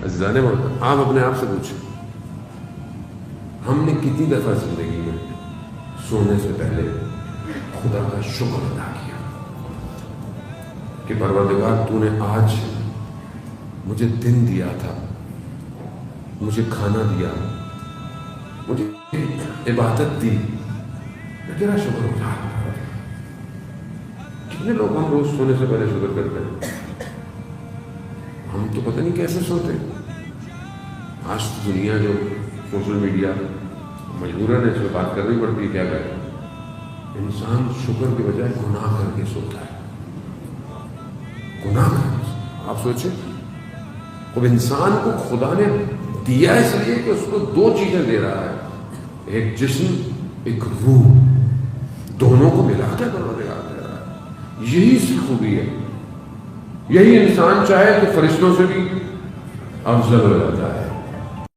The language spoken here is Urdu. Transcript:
عزیزان محترم، آپ اپنے آپ سے پوچھیں ہم نے کتنی دفعہ زندگی میں سونے سے پہلے خدا کا شکر ادا کیا کہ پروردگار تو نے آج مجھے دن دیا تھا، مجھے کھانا دیا، مجھے عبادت دی، میں تیرا شکر گزار ہوں۔ کتنے لوگ ہم روز سونے سے پہلے شکر کرتے ہیں؟ ہم تو پتہ نہیں کیسے سوتے ہیں۔ آج دنیا جو سوشل میڈیا مجبوراً اس پہ بات کرنی پڑتی ہے، کیا کرے انسان شکر کے بجائے گناہ کر کے سوتا ہے، گناہ کر کے۔ آپ سوچیں اب انسان کو خدا نے دیا اس لیے کہ اس کو دو چیزیں دے رہا ہے، ایک جسم ایک روح، دونوں کو ملا کے پروردگار دے رہا ہے۔ یہی اس کی خوبی ہے، یہی انسان چاہے تو فرشتوں سے بھی افضل ہو جاتا ہے۔